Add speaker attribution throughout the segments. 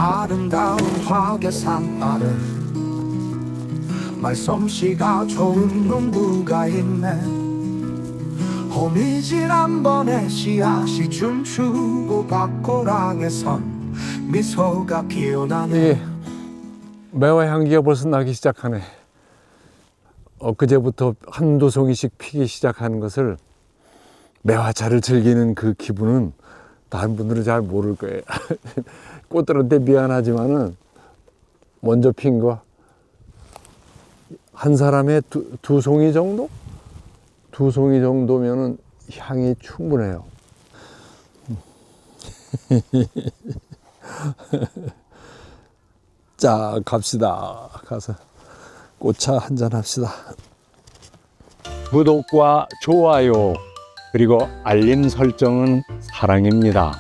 Speaker 1: 아름다운 화계산 아래 말솜씨가 좋은 농부가 있네. 호미질 한 번에 씨앗이 춤추고 밭고랑에선 미소가 피어나네.
Speaker 2: 이 매화 향기가 벌써 나기 시작하네. 엊그제부터 한두 송이씩 피기 시작하는 것을, 매화차를 즐기는 그 기분은 다른 분들은 잘 모를 거예요. 꽃들한테 미안하지만은 먼저 핀 거 한 사람의 두 송이 정도? 두 송이 정도면은 향이 충분해요. 자, 갑시다. 가서 꽃차 한잔 합시다.
Speaker 3: 구독과 좋아요 그리고 알림 설정은 사랑입니다.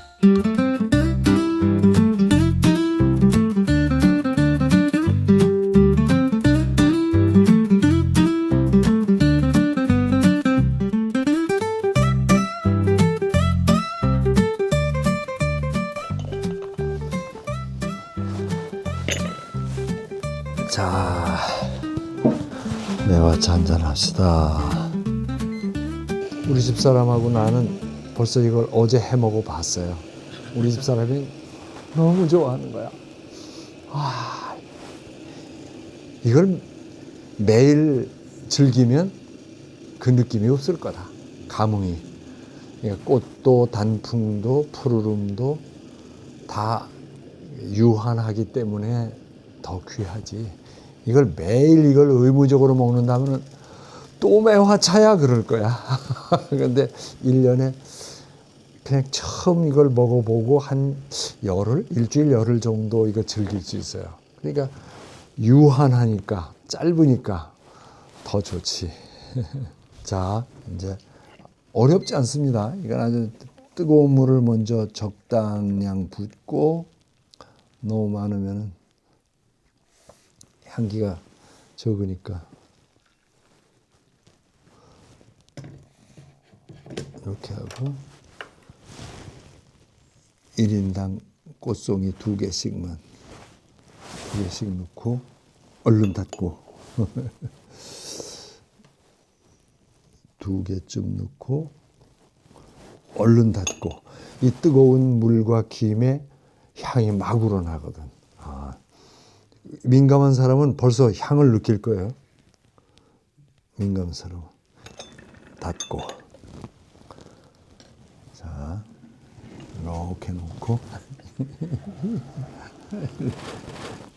Speaker 2: 자, 매화차 한잔 합시다. 우리 집사람하고 나는 벌써 이걸 어제 해 먹어 봤어요. 우리 집사람이 너무 좋아하는 거야. 이걸 매일 즐기면 그 느낌이 없을 거다. 감흥이. 그러니까 꽃도 단풍도 푸르름도 다 유한하기 때문에 더 귀하지. 이걸 매일 이걸 의무적으로 먹는다면 또 매화차야 그럴 거야. 근데 1년에 그냥 처음 이걸 먹어보고 한 열흘, 일주일 열흘 정도 이거 즐길 수 있어요. 그러니까 유한하니까, 짧으니까 더 좋지. 자, 이제 어렵지 않습니다. 이건 아주 뜨거운 물을 먼저 적당량 붓고, 너무 많으면 향기가 적으니까 이렇게 하고, 1인당 꽃송이 2개씩만 2개씩 넣고 얼른 닫고 2개쯤 넣고 얼른 닫고, 이 뜨거운 물과 김에 향이 막 우러나거든. 민감한 사람은 벌써 향을 느낄 거예요. 민감한 사람은 닫고, 자, 이렇게 놓고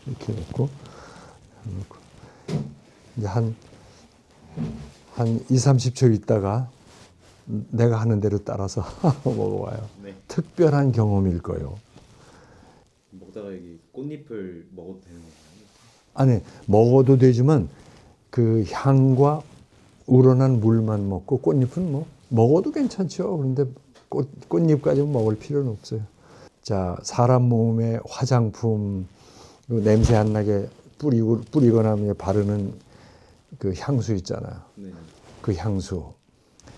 Speaker 2: 이렇게 놓고 이제 한 2~30초 있다가 내가 하는 대로 따라서 먹어봐요.
Speaker 4: 네.
Speaker 2: 특별한 경험일 거예요.
Speaker 4: 먹다가 여기 꽃잎을 먹어도 되는 건가요?
Speaker 2: 아니, 먹어도 되지만 그 향과 우러난 물만 먹고, 꽃잎은 뭐 먹어도 괜찮죠. 그런데 꽃잎까지는 먹을 필요는 없어요. 자, 사람 몸에 화장품, 냄새 안 나게 뿌리거나 바르는 그 향수 있잖아요.
Speaker 4: 네.
Speaker 2: 그 향수,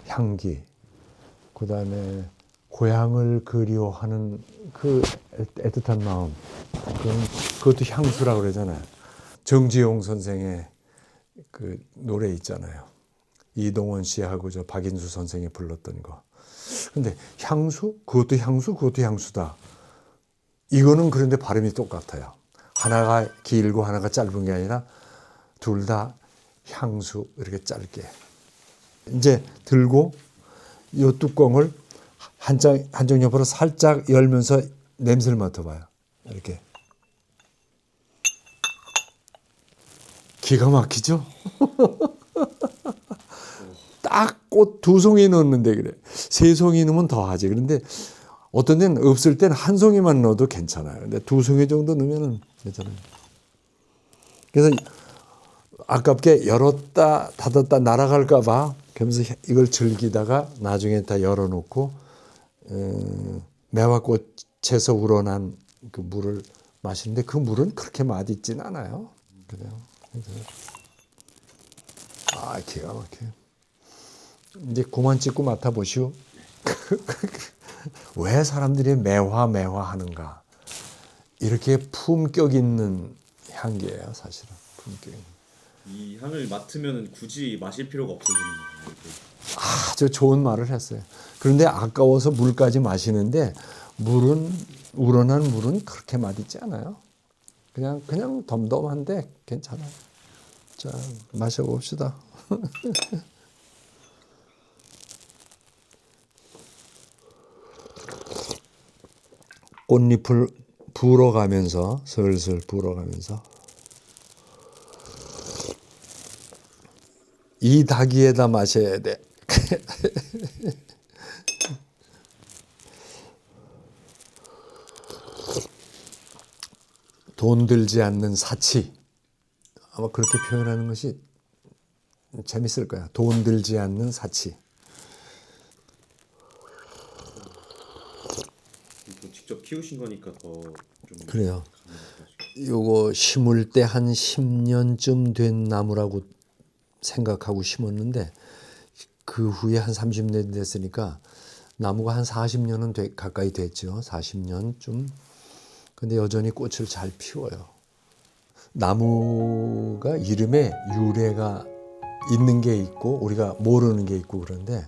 Speaker 2: 향기, 그 다음에 고향을 그리워하는 그 애틋한 마음, 그것도 향수라고 그러잖아요. 정지용 선생의 그 노래 있잖아요. 이동원 씨하고 저 박인수 선생이 불렀던 거. 근데 향수? 그것도 향수? 그것도 향수다. 이거는 그런데 발음이 똑같아요. 하나가 길고 하나가 짧은 게 아니라 둘 다 향수, 이렇게 짧게. 이제 들고 이 뚜껑을 한쪽 옆으로 살짝 열면서 냄새를 맡아봐요. 이렇게. 기가 막히죠? 딱 꽃 2송이 넣었는데 그래. 3송이 넣으면 더 하지. 그런데 어떤 데는 없을 때는 1송이만 넣어도 괜찮아요. 근데 2송이 정도 넣으면 괜찮아요. 그래서 아깝게 열었다 닫았다 날아갈까 봐 그러면서 이걸 즐기다가 나중에 다 열어놓고 매화꽃에서 우러난 그 물을 마시는데, 그 물은 그렇게 맛있진 않아요. 그래요. 기가 막혀요. 이제 그만 찍고 맡아보시오. 왜 사람들이 매화 하는가? 이렇게 품격 있는 향기예요, 사실은. 품격 있는.
Speaker 4: 이 향을 맡으면 굳이 마실 필요가 없어지는 거예요. 이렇게.
Speaker 2: 아주 좋은 말을 했어요. 그런데 아까워서 물까지 마시는데 우러난 물은 그렇게 맛있지 않아요. 그냥 덤덤한데 괜찮아요. 자, 마셔봅시다. 꽃잎을 불어가면서 슬슬 불어가면서 이 닭이에다 마셔야 돼. 돈 들지 않는 사치. 아마 그렇게 표현하는 것이 재밌을 거야. 돈 들지 않는 사치.
Speaker 4: 또 직접 키우신 거니까 더 좀
Speaker 2: 그래요. 요거 심을 때 한 10년쯤 된 나무라고 생각하고 심었는데 그 후에 한 30년 됐으니까 나무가 한 40년은 가까이 됐죠. 40년쯤. 근데 여전히 꽃을 잘 피워요. 나무가 이름에 유래가 있는 게 있고 우리가 모르는 게 있고 그런데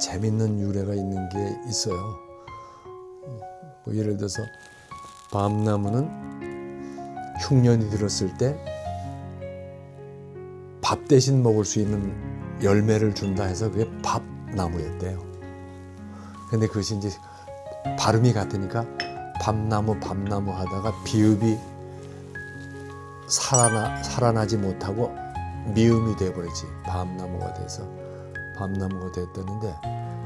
Speaker 2: 재밌는 유래가 있는 게 있어요. 뭐 예를 들어서 밤나무는 흉년이 들었을 때 밥 대신 먹을 수 있는 열매를 준다 해서 그게 밥나무였대요. 근데 그것이 이제 발음이 같으니까 밤나무 하다가 비읍이 살아나지 못하고 미음이 돼버리지. 밤나무가 돼서 밤나무가 됐다는데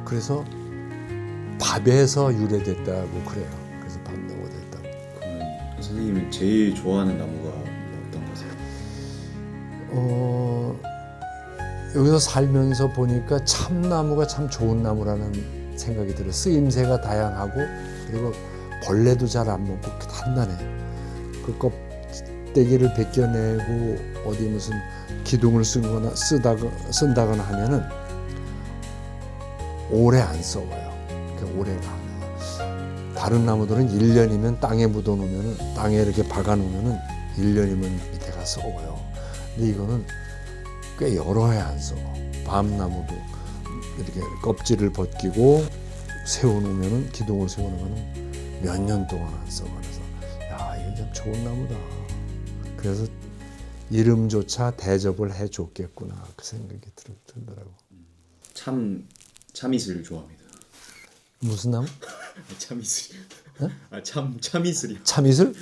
Speaker 2: 그래서 밥에서 유래됐다고 그래요. 그래서 밤나무가 됐다고.
Speaker 4: 그러면 선생님이 제일 좋아하는 나무가 어떤 거세요?
Speaker 2: 여기서 살면서 보니까 참나무가 참 좋은 나무라는 생각이 들어요. 쓰임새가 다양하고 그리고 벌레도 잘 안 먹고 단단해. 그 껍데기를 벗겨내고 어디 무슨 기둥을 쓴다거나 하면은 오래 안 썩어요. 오래가 안 해요. 다른 나무들은 1년이면 땅에 묻어놓으면은 땅에 이렇게 박아놓으면은 1년이면 밑에가 썩어요. 근데 이거는 꽤 여러 해 안 썩어. 밤나무도 이렇게 껍질을 벗기고 세워놓으면은 기둥을 세워놓으면은 몇 년 동안 안 썩어. 그래서 야, 이건 참 좋은 나무다. 그래서 이름조차 대접을 해줬겠구나 그 생각이 들더라고.
Speaker 4: 참이슬 좋아합니다.
Speaker 2: 무슨 나무?
Speaker 4: 참이슬.
Speaker 2: 네?
Speaker 4: 참이슬이요.
Speaker 2: 참이슬?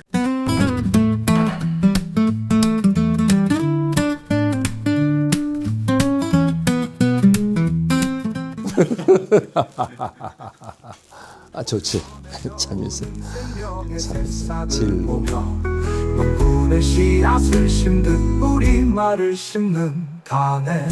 Speaker 2: 아 좋지. 참이슬. 질.
Speaker 1: 넌 분의 씨앗을 심듯 우리 말을 심는 다네.